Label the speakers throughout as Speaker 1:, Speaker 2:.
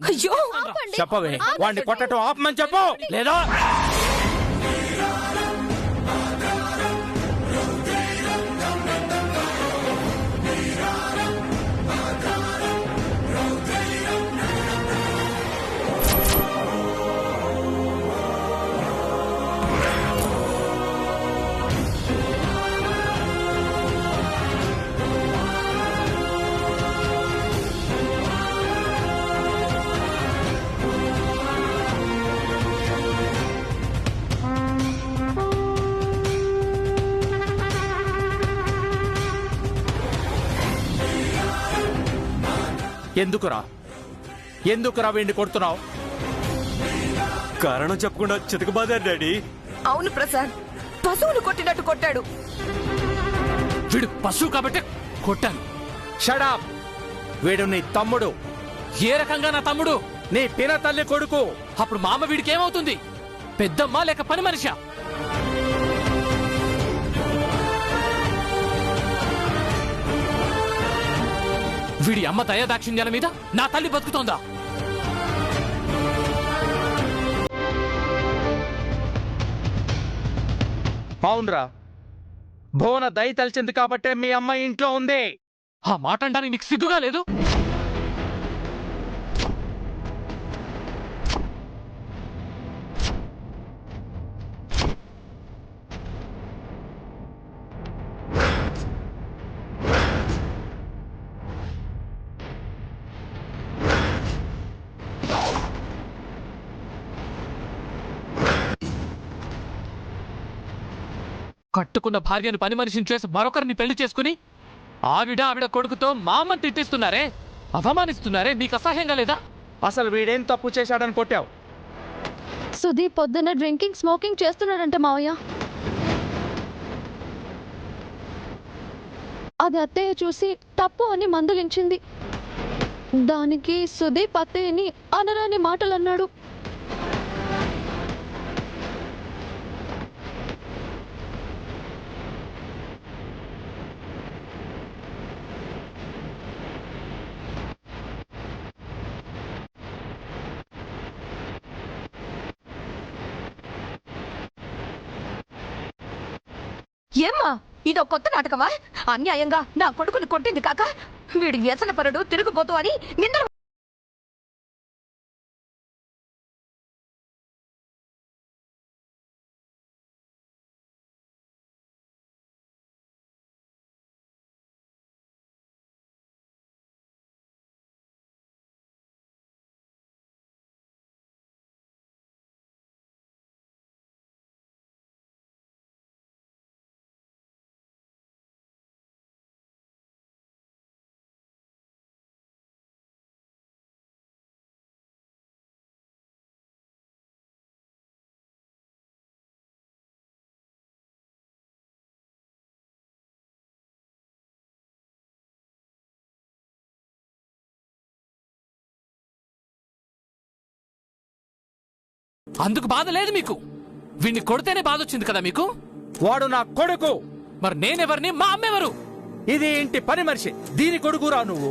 Speaker 1: అయ్యో
Speaker 2: చెప్పవే, వాడిని కొట్టడం ఆపమని చెప్పు. లేదా ఎందుకురా వీడిని కొడుతున్నావు?
Speaker 3: కారణం చెప్పకుండా చితకబాదారు డాడీ.
Speaker 1: అవును ప్రసాద్, పశువును కొట్టినట్టు కొట్టాడు.
Speaker 4: వీడు పశువు కాబట్టి కొట్టాను.
Speaker 2: షడప్! వీడు నీ తమ్ముడు.
Speaker 4: ఏ రకంగా నా తమ్ముడు?
Speaker 2: నీ పిన తల్లి కొడుకు.
Speaker 4: అప్పుడు మా అమ్మ వీడికి ఏమవుతుంది? పెద్దమ్మ లేక పని మనిషా? వీడి అమ్మ దయాదాక్షిణ్యాల మీద నా తల్లి బతుకుతోందా?
Speaker 2: అవునరా, భువన దయ తలిచింది కాబట్టే మీ అమ్మాయి ఇంట్లో ఉంది.
Speaker 4: ఆ మాట అనడానికి నీకు సిగ్గుగా లేదు? కట్టుకున్న భార్యను పని మనిషిని చేసి మరొకరిని పెళ్లి చేసుకుని ఆవిడ కొడుకుతో మా అమ్మని తిట్టిస్తున్నారే, అవమానిస్తున్నారే. మీకు అసహ్యంగా లేదా?
Speaker 2: అసలు వీడేం తప్పు చేశాడని కొట్టావు?
Speaker 5: సుదీప్ పొద్దున్న డ్రింకింగ్ స్మోకింగ్ చేస్తున్నాడంట మావయ్య. అది అత్తయ్య చూసి తప్పు అని మందలించింది. దానికి సుదీప్ అత్తయ్యని అనరాని మాటలు అన్నాడు.
Speaker 1: ఏమ్మా, ఇదో కొత్త నాటకమా? అన్యాయంగా నా కొడుకుని కొట్టింది కాక వీడి వ్యసనపరుడు, తిరుగుబోతు అని నిందలు.
Speaker 4: అందుకు బాధ లేదు మీకు? వీడిని కొడితేనే బాధ వచ్చింది కదా మీకు?
Speaker 2: వాడు నా కొడుకు.
Speaker 4: మరి నేనెవరిని? మా అమ్మెవరు?
Speaker 2: ఇది ఇంటి పని మనిషి, దీని కొడుకురా నువ్వు.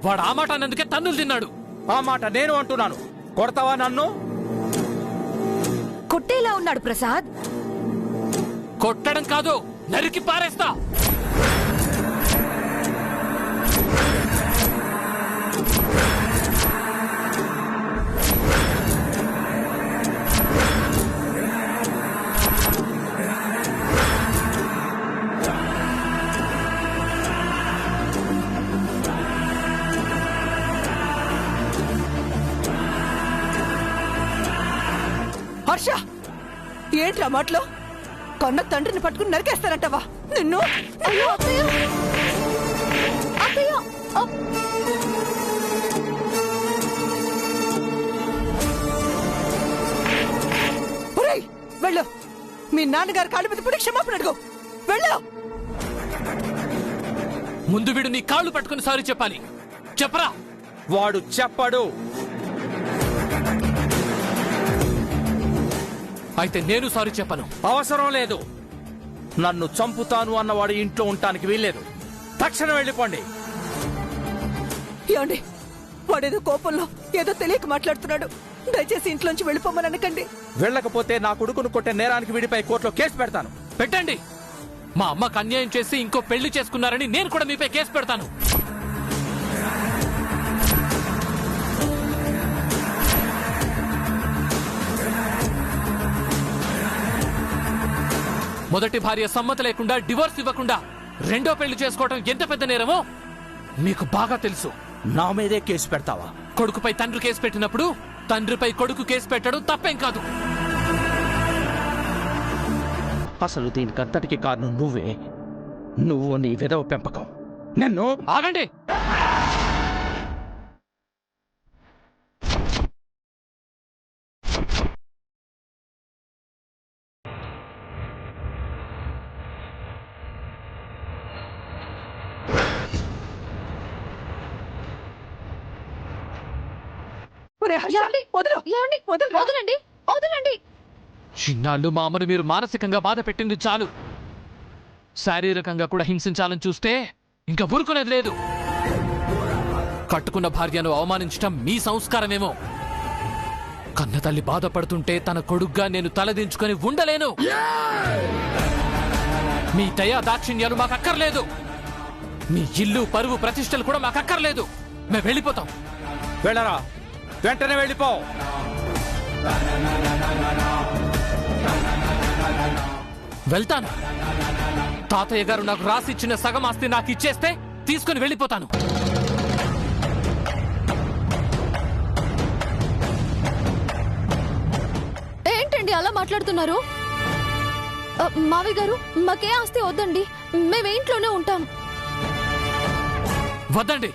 Speaker 4: వాడు ఆ మాట అన్నందుకే తన్నులు తిన్నాడు.
Speaker 2: ఆ మాట నేను అంటున్నాను. కొడతావా నన్ను?
Speaker 1: కొట్టేలా ఉన్నాడు ప్రసాద్.
Speaker 4: కొట్టడం కాదు, నరికి పారేస్తా.
Speaker 1: హర్ష, ఏంట్రా మాటలో? కన్న తండ్రిని పట్టుకుని నరికేస్తానంటావా నిన్ను?
Speaker 5: అయ్యో అత్తయ్య! అత్తయ్య!
Speaker 1: ఒరేయ్, వెళ్ళు. మీ నాన్నగారు కాళ్ళ మీద పడి క్షమాపణ అడుగు. వెళ్ళు.
Speaker 4: ముందు వీడు నీ కాళ్ళు పట్టుకుని సారీ చెప్పాలి. చెప్పరా?
Speaker 2: వాడు చెప్పడు.
Speaker 4: అయితే నేను సారీ చెప్పను.
Speaker 2: అవసరం లేదు. నన్ను చంపుతాను అన్నవాడు ఇంట్లో ఉండటానికి వీల్లేదు. తక్షణం వెళ్ళిపోండి.
Speaker 1: ఏమండి,
Speaker 6: వాడేదో కోపంలో ఏదో తెలియక మాట్లాడుతున్నాడు. దయచేసి ఇంట్లోంచి వెళ్ళిపోమని అనకండి.
Speaker 2: వెళ్ళకపోతే నా కొడుకును కొట్టే నేరానికి వీడిపై కోర్టులో కేసు పెడతాను.
Speaker 4: పెట్టండి. మా అమ్మకు అన్యాయం చేసి ఇంకో పెళ్లి చేసుకున్నారని నేను కూడా మీపై కేసు పెడతాను. మొదటి భార్య సమ్మతి లేకుండా డివోర్స్ ఇవ్వకుండా రెండో పెళ్లి చేసుకోవడం ఎంత పెద్ద నేరమో మీకు బాగా తెలుసు.
Speaker 2: నా మీదే కేసు పెడతావా?
Speaker 4: కొడుకుపై తండ్రి కేసు పెట్టినప్పుడు తండ్రిపై కొడుకు కేసు పెట్టడం తప్పేం కాదు.
Speaker 2: అసలు దీనికంతటికి కారణం నువ్వే. నువ్వు నీ విధవ పెంపకం. నన్ను
Speaker 4: ఆగండి.
Speaker 6: ఒరే హర్ష,
Speaker 5: ఏమండి?
Speaker 6: వదలు.
Speaker 5: ఏమండి?
Speaker 6: వదలురా.
Speaker 5: వదలండి, వదలండి.
Speaker 4: చిన్నాళ్ళు మా అమ్మను మీరు మానసికంగా బాధ పెట్టింది చాలు. శారీరకంగా కూడా హింసించాలని చూస్తే ఇంకా ఊరుకునేది లేదు. కట్టుకున్న భార్యను అవమానించటం మీ సంస్కారమేమో. కన్న తల్లి బాధపడుతుంటే తన కొడుగ్గా నేను తలదించుకొని ఉండలేను. మీ దయా దాక్షిణ్యాలు మాకక్కర్లేదు. మీ ఇల్లు పరువు ప్రతిష్టలు కూడా మాకక్కర్లేదు. మేము వెళ్ళిపోతాం.
Speaker 2: వెళ్ళరా, వెంటనే వెళ్ళిపో.
Speaker 4: వెళ్తాను. తాతయ్య గారు నాకు రాసిచ్చిన సగం ఆస్తి నాకు ఇచ్చేస్తే తీసుకుని వెళ్ళిపోతాను.
Speaker 5: ఏంటండి అలా మాట్లాడుతున్నారు? మావి గారు, మాకే ఆస్తి వద్దండి. మేము ఇంట్లోనే ఉంటాం.
Speaker 4: వద్దండి.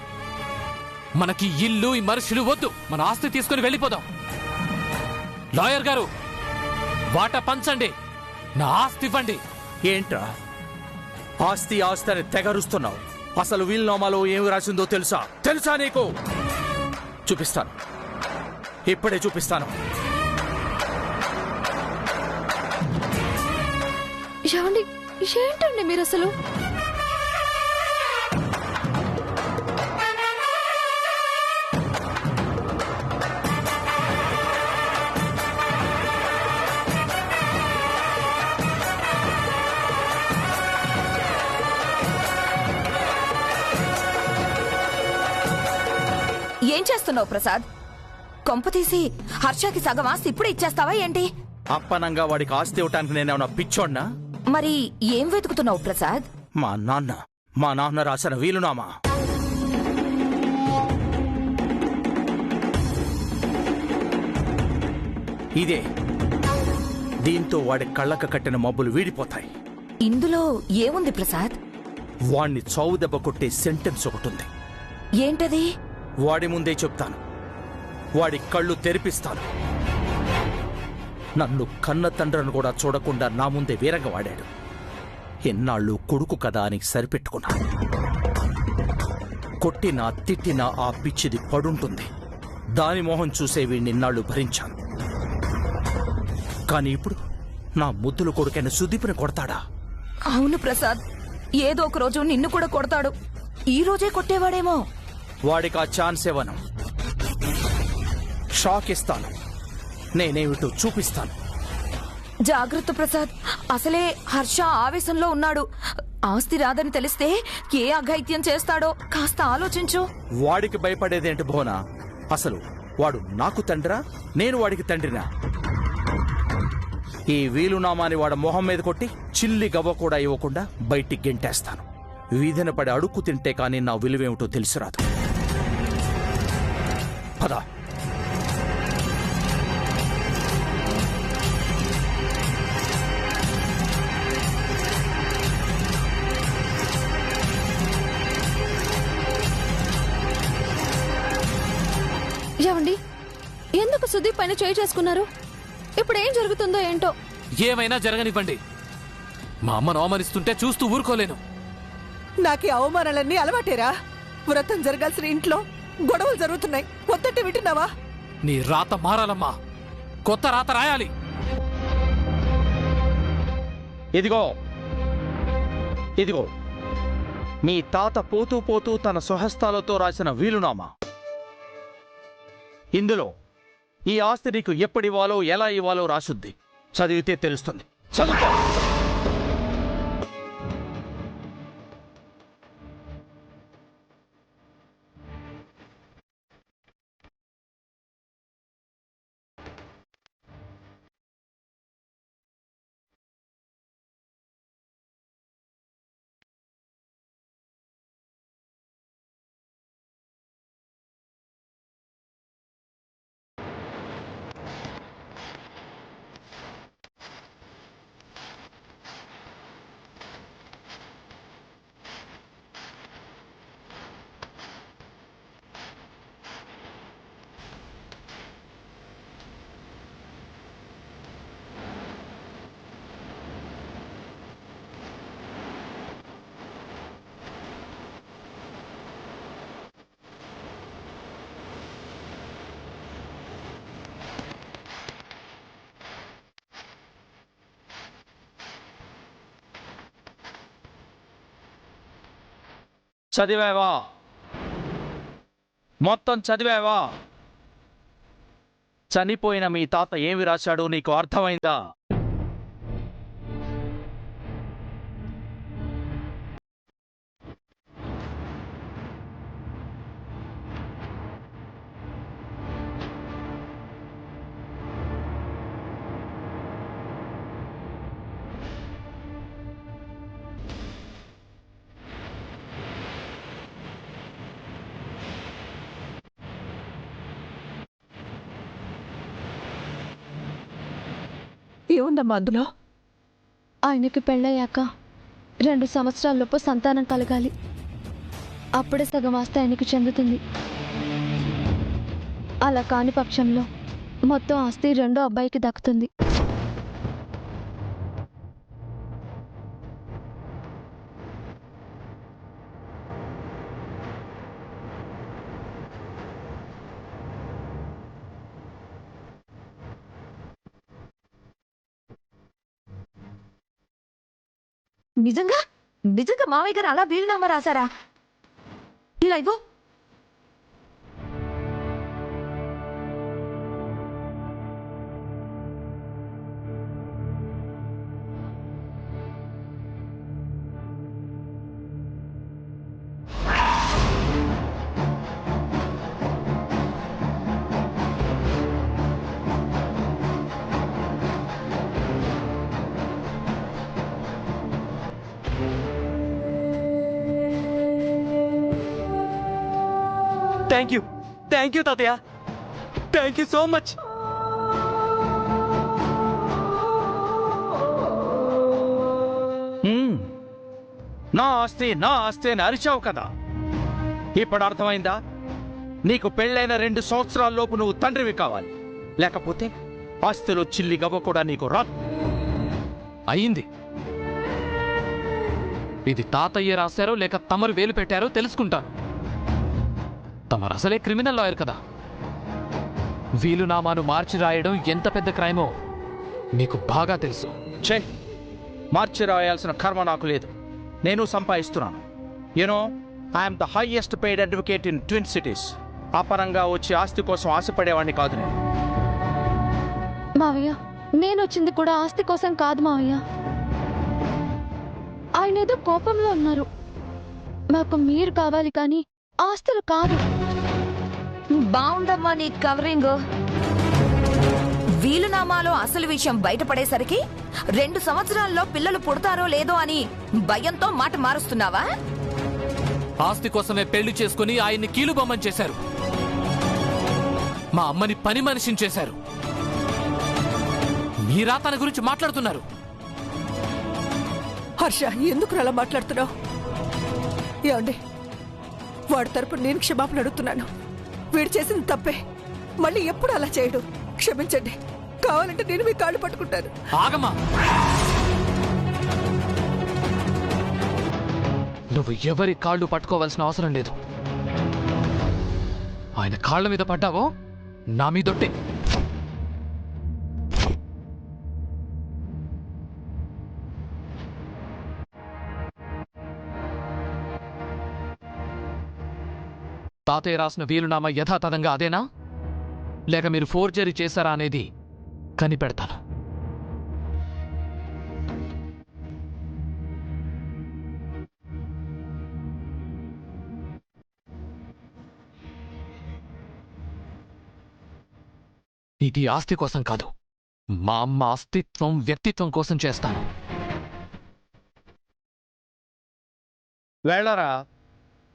Speaker 4: మనకి ఇల్లు ఈ మనుషులు వద్దు. మన ఆస్తి తీసుకుని వెళ్ళిపోదాం. లాయర్ గారు, వాటా పంచండి. నా ఆస్తి ఇవ్వండి.
Speaker 2: ఏంట్రా ఆస్తి ఆస్తి అని తెగరుస్తున్నావు? అసలు వీలునామాలో ఏమి రాసిందో తెలుసా నీకు? చూపిస్తాను, ఇప్పుడే చూపిస్తాను.
Speaker 5: ఏమండి, ఏంటండి మీరు అసలు?
Speaker 1: ఏం చేస్తున్నావు ప్రసాద్? కొంప తీసి హర్షకి సగం ఆస్తి ఇప్పుడే ఇచ్చేస్తావా ఏంటి?
Speaker 2: అప్పనంగా వాడికి ఆస్తి ఇవ్వటానికి నేనేమన్నా పిచ్చోడ్నా?
Speaker 1: మరి ఏం వెతుకుతున్నావు ప్రసాద్?
Speaker 2: మా నాన్న రాసిన వీలునామా. ఇదే. దీంతో వాడి కళ్ళక కట్టిన మబ్బులు వీడిపోతాయి.
Speaker 1: ఇందులో ఏముంది ప్రసాద్?
Speaker 2: వాణ్ణి చావు దెబ్బ కొట్టే సెంటెన్స్ ఒకటుంది.
Speaker 1: ఏంటది?
Speaker 2: వాడి ముందే చెప్తాను. వాడి కళ్ళు తెరిపిస్తాను. నన్ను కన్న తండ్రిని కూడా చూడకుండా నా ముందే వీరంగా వాడాడు. ఎన్నాళ్ళు కొడుకు కదా అని సరిపెట్టుకున్నా. కొట్టినా తిట్టినా ఆ పిచ్చిది పడుంటుంది. దాని మోహం చూసే వీడిని ఇన్నాళ్ళు భరించాను. కానీ ఇప్పుడు నా ముద్దుల కొడుకైన సుదీప్ని కొడతాడా?
Speaker 1: అవును ప్రసాద్, ఏదో ఒక రోజు నిన్ను కూడా కొడతాడు. ఈ రోజే కొట్టేవాడేమో.
Speaker 2: వాడికి ఆ ఛాన్స్ ఇవ్వను. షాక్ ఇస్తాను. నేనేమిటో చూపిస్తాను.
Speaker 1: జాగ్రత్త ప్రసాద్, అసలే హర్ష ఆవేశంలో ఉన్నాడు. ఆస్తి రాదని తెలిస్తే ఏ అఘాయిత్యం చేస్తాడో కాస్త ఆలోచించు.
Speaker 2: వాడికి భయపడేదేంటి భోనా? అసలు వాడు నాకు తండ్రా, నేను వాడికి తండ్రినా? ఈ వీలునామాని వాడు మొహం మీద కొట్టి చిల్లి గవ్వ కూడా ఇవ్వకుండా బయటికి గెంటేస్తాను. వీధిన పడి అడుక్కు తింటే కానీ నా విలువేమిటో తెలిసిరాదు. పద.
Speaker 5: ఏమండి, ఎందుకు సుదీప్ పైన చేయి చేసుకున్నారు? ఇప్పుడు ఏం జరుగుతుందో ఏంటో.
Speaker 4: ఏమైనా జరగనివ్వండి. మా అమ్మను అవమానిస్తుంటే చూస్తూ ఊరుకోలేను.
Speaker 6: నాకు ఈ అవమానాలన్నీ అలవాటేరా. వ్రతం జరగాల్సిన ఇంట్లో గొడవలు జరుగుతున్నాయి. వద్దంటే వింటున్నావా?
Speaker 4: నీ రాత మారాలమ్మా. కొత్త రాత రాయాలి.
Speaker 2: ఇదిగో మీ తాత పోతూ పోతూ తన స్వహస్తాలతో రాసిన వీలునామా. ఇందులో ఈ ఆస్తి నీకు ఎప్పుడివ్వాలో ఎలా ఇవ్వాలో రాసుద్ది. చదివితే తెలుస్తుంది. చదువుకో. చదివావా? మొత్తం చదివావా? చనిపోయిన మీ తాత ఏమి రాశాడో నీకు అర్థమైందా?
Speaker 6: ఏముందమ్మా అందులో?
Speaker 5: ఆయనకి పెళ్ళయ్యాక 2 సంవత్సరాలలోపు సంతానం కలగాలి. అప్పుడే సగం ఆస్తి ఆయనకి చెందుతుంది. అలా కాని పక్షంలో మొత్తం ఆస్తి రెండో అబ్బాయికి దక్కుతుంది.
Speaker 1: నిజంగా నిజంగా మావయ్య గారు అలా వీలునామా రాశారా? ఇలా ఇవ్వు.
Speaker 3: థ్యాంక్ యూ తాతయ్య. Thank you so much.
Speaker 2: నా ఆస్తి నా ఆస్తి అని అరిచావు కదా, ఇప్పుడు అర్థమైందా? నీకు పెళ్ళైన 2 సంవత్సరాల్లోపు నువ్వు తండ్రివి కావాలి, లేకపోతే ఆస్తిలో చిల్లి గవ్వ కూడా నీకు రాదు.
Speaker 4: అయింది. ఇది తాతయ్య రాశారో లేక తమరు వేలు పెట్టారో తెలుసుకుంటాను. తమరు అసలే క్రిమినల్ లాయర్ కదా. వీలునామాను మార్చి రాయడం ఎంత పెద్ద క్రైమో మీకు బాగా తెలుసు.
Speaker 2: ఛే, మార్చి రాయాల్సిన కర్మ నాకు లేదు. నేను సంపాదిస్తున్నాను. You know, I'm the highest paid advocate in twin cities. ఆ పరంగా వచ్చి ఆస్తి కోసం ఆశపడేవాడిని కాదు నేను.
Speaker 5: మావయ్య, నేను వచ్చింది కూడా ఆస్తి కోసం కాదు మావయ్య. ఆయన ఏదో కోపంలో ఉన్నారు. మాకు మీరు కావాలి కానీ ఆస్తులు కాదు.
Speaker 1: బాగుందమ్మా నీ కవరింగ్. వీలునామాలో అసలు విషయం బయటపడేసరికి 2 సంవత్సరాల్లో పిల్లలు పుడతారో లేదో అని భయంతో మాట మారుస్తున్నావా?
Speaker 4: ఆస్తి కోసమే పెళ్లి చేసుకుని ఆయన్ని కీలుబొమ్మని చేశారు. మా అమ్మని పని మనిషిని చేశారు. మీరా తన గురించి మాట్లాడుతున్నారు?
Speaker 6: హర్ష, ఎందుకు అలా మాట్లాడుతున్నావు? ఏమండి, వాడి తరపున నేను క్షమాపణ అడుగుతున్నాను. వీడు చేసిన తప్పే. మళ్ళీ ఎప్పుడు అలా చేయడు. క్షమించండి. కావాలంటే నేను మీ కాళ్ళు పట్టుకుంటాను.
Speaker 4: ఆగమా, నువ్వు ఎవరి కాళ్ళు పట్టుకోవాల్సిన అవసరం లేదు. ఆయన కాళ్ళ మీద పడ్డావో నా మీదొట్టే. తాతయ్య రాసిన వీలునామా యథాతథంగా అదేనా? లేక మీరు ఫోర్జరీ చేశారా అనేది కనిపెడతాను. ఇది ఆస్తి కోసం కాదు, మా అమ్మ అస్తిత్వం, వ్యక్తిత్వం కోసం చేస్తాను.
Speaker 2: వెళ్ళరా,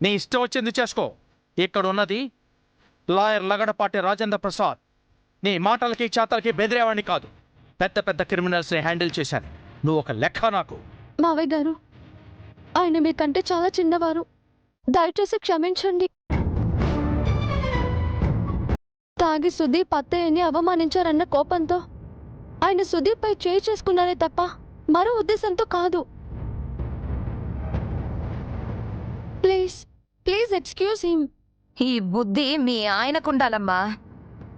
Speaker 2: నీ ఇష్టం వచ్చింది చేసుకో. ఇక్కడ ఉన్నది లాయర్ లగడపాటి రాజేంద్ర ప్రసాద్. నీ మాటలకి చేతలకి బెదిరేవాడిని కాదు. పెద్ద పెద్ద క్రిమినల్స్ని హ్యాండిల్ చేశాను. నువ్వు ఒక లెక్క నాకు.
Speaker 5: మావయ్య గారు, ఆయన మీకంటే చాలా చిన్నవారు, దయచేసి క్షమించండి. తాగి సుదీప్ అత్తయ్యని అవమానించారన్న కోపంతో ఆయన సుదీప్పై చేయి చేసుకున్నారే తప్ప మరో ఉద్దేశంతో కాదు. Please please excuse him.
Speaker 1: ఈ బుద్ధి మీ ఆయనకుండాలమ్మా.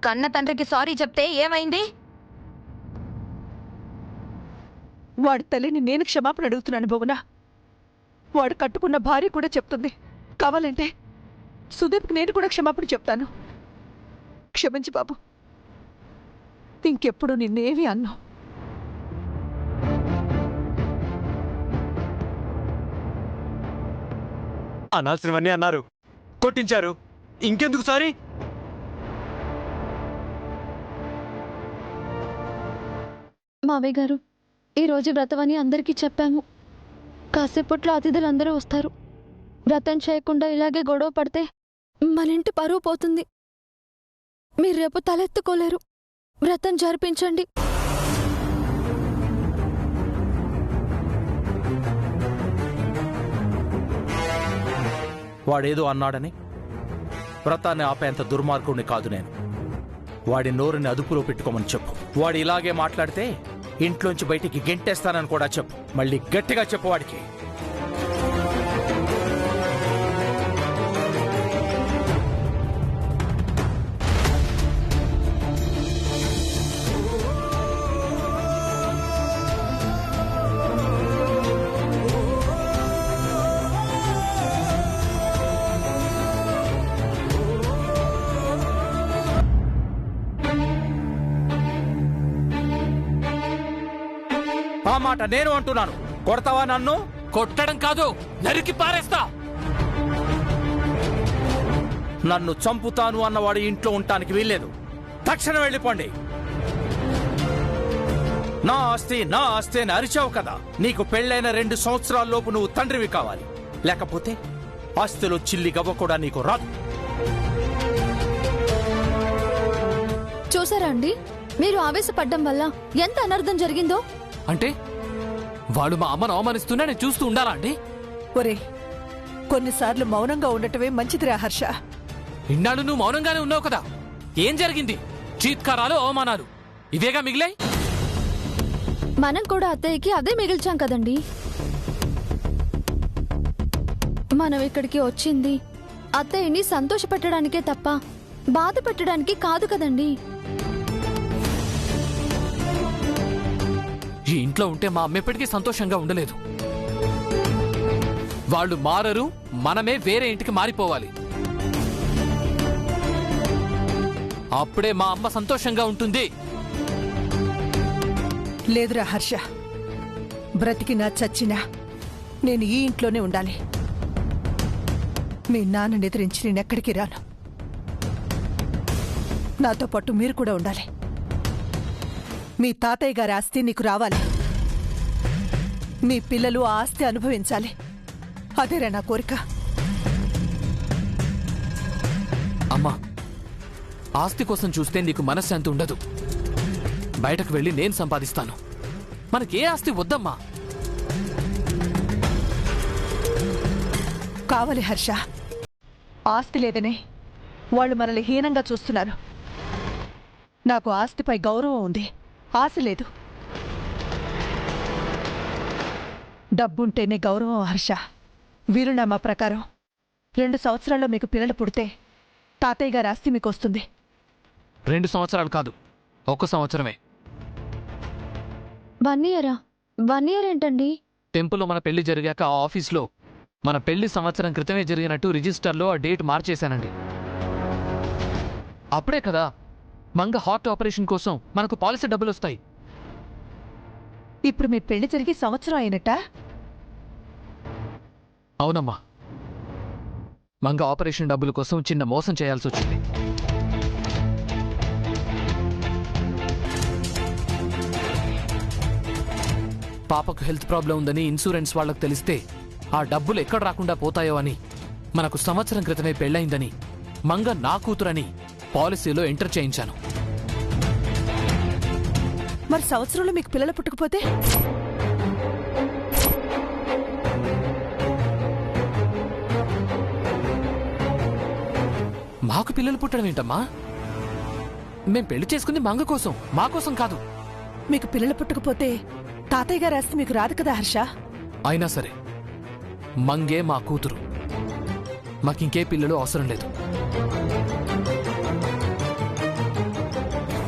Speaker 1: కన్న తండ్రికి సారీ చెప్తే ఏమైంది?
Speaker 6: వాడి తల్లిని నేను క్షమాపణ అడుగుతున్నాను భువన. వాడు కట్టుకున్న భార్య కూడా చెప్తుంది. కావాలంటే సుదీప్కి నేను కూడా క్షమాపణ చెప్తాను. క్షమించి బాబు, ఇంకెప్పుడు నిన్నేవి అన్నా.
Speaker 3: అనాల్సినవన్నీ అన్నారు, కొట్టించారు. ఇంకెందుకు సారీ?
Speaker 5: మావయ్య గారు, ఈరోజు వ్రతం అని అందరికీ చెప్పాము. కాసేపట్లో అతిథులందరూ వస్తారు. వ్రతం చేయకుండా ఇలాగే గొడవ పడితే మన ఇంటి పరువు పోతుంది. మీరు రేపు తలెత్తుకోలేరు. వ్రతం జరిపించండి.
Speaker 2: వాడేదో అన్నాడని వ్రతాన్ని ఆపేంత దుర్మార్గుడిని కాదు నేను. వాడి నోరుని అదుపులో పెట్టుకోమని చెప్పు. వాడు ఇలాగే మాట్లాడితే ఇంట్లోంచి బయటికి గెంటేస్తానని కూడా చెప్పు. మళ్ళీ గట్టిగా చెప్పు వాడికి. ఆ మాట నేను అంటున్నాను. కొడతావా నన్ను?
Speaker 4: కొట్టడం కాదు, నరికి పారేస్తా.
Speaker 2: నన్ను చంపుతాను అన్నవాడు ఇంట్లో ఉండటానికి వీల్లేదు. తక్షణం వెళ్ళిపోండి. నా ఆస్తి నా ఆస్తి అని అరిచావు కదా. నీకు పెళ్ళైన 2 సంవత్సరాల్లోపు నువ్వు తండ్రివి కావాలి. లేకపోతే ఆస్తిలో చిల్లి గవ్వ కూడా నీకు రాదు.
Speaker 5: చూసారా అండి, మీరు ఆవేశపడ్డం వల్ల ఎంత అనర్థం జరిగిందో.
Speaker 4: అంటే వాడు మా అమ్మను అవమానిస్తున్నా నేను చూస్తూ ఉండాలా అండి?
Speaker 6: ఒరే, కొన్నిసార్లు మౌనంగా ఉండటమే మంచిదిరా హర్ష.
Speaker 4: ఇన్నాళ్ళు నువ్వు మౌనంగానే ఉన్నావు కదా. ఏం జరిగింది? చీత్కారాలు, అవమానాలు ఇవేగా మిగిలాయి.
Speaker 5: మనం కూడా అత్తయ్యకి అదే మిగిల్చాం కదండి. మనం ఇక్కడికి వచ్చింది అత్తయ్యని సంతోషపెట్టడానికే తప్ప బాధ పెట్టడానికి కాదు కదండి.
Speaker 4: ఈ ఇంట్లో ఉంటే మా అమ్మ ఎప్పటికీ సంతోషంగా ఉండలేదు. వాళ్ళు మారరు, మనమే వేరే ఇంటికి మారిపోవాలి. అప్పుడే మా అమ్మ సంతోషంగా ఉంటుంది.
Speaker 6: లేదురా హర్ష, బ్రతికినా చచ్చినా నేను ఈ ఇంట్లోనే ఉండాలి. మీ నాన్నని ఎదిరించి నేనెక్కడికి రాను. నాతో పాటు మీరు కూడా ఉండాలి. మీ తాతయ్య గారి ఆస్తి నీకు రావాలి. మీ పిల్లలు ఆ ఆస్తి అనుభవించాలి. అదేరా నా కోరిక.
Speaker 4: అమ్మా, ఆస్తి కోసం చూస్తే నీకు మనశ్శాంతి ఉండదు. బయటకు వెళ్ళి నేను సంపాదిస్తాను. మనకే ఆస్తి వద్దమ్మా.
Speaker 6: కావాలి హర్ష. ఆస్తి లేదనే వాళ్ళు మనల్ని హీనంగా చూస్తున్నారు. నాకు ఆస్తిపై గౌరవం ఉంది, ఆశ లేదు. డబ్బుంటేనే గౌరవం హర్ష. వీలునామా ప్రకారం 2 సంవత్సరాల్లో మీకు పిల్లలు పుడితే తాతయ్య గారి ఆస్తి మీకు వస్తుంది.
Speaker 4: 2 సంవత్సరాలు కాదు, 1 సంవత్సరమే.
Speaker 5: 1 ఇయరా? 1 ఇయర్ ఏంటండి?
Speaker 4: టెంపుల్లో మన పెళ్లి జరిగాక ఆ ఆఫీస్లో మన పెళ్లి సంవత్సరం క్రితమే జరిగినట్టు రిజిస్టర్లో ఆ డేట్ మార్చేశానండి. అప్పుడే కదా మంగ హార్ట్ ఆపరేషన్ కోసం మనకు పాలసీ డబ్బులు వస్తాయి.
Speaker 6: ఇప్పుడు మీ పెళ్లి జరిగి సంవత్సరం అయినట్ట?
Speaker 4: అవునమ్మా, మంగ ఆపరేషన్ డబ్బుల కోసం చిన్న మోసం చేయాల్సి వచ్చింది. పాపకు హెల్త్ ప్రాబ్లం ఉందని ఇన్సూరెన్స్ వాళ్ళకు తెలిస్తే ఆ డబ్బులు ఎక్కడ రాకుండా పోతాయో అని మనకు సంవత్సరం క్రితమే పెళ్ళయిందని మంగ నా కూతురని పాలసీలో ఎంటర్ చేయించాను.
Speaker 6: మరి సంవత్సరంలో మీకు పిల్లలు పుట్టకపోతే?
Speaker 4: మాకు పిల్లలు పుట్టడం ఏంటమ్మా? మేం పెళ్లి చేసుకుంది మంగ కోసం, మా కోసం కాదు.
Speaker 6: మీకు పిల్లలు పుట్టకపోతే తాతయ్య గారు ఆస్తి మీకు రాదు కదా హర్ష?
Speaker 4: అయినా సరే మంగే మా కూతురు, మాకింకే పిల్లలు అవసరం లేదు.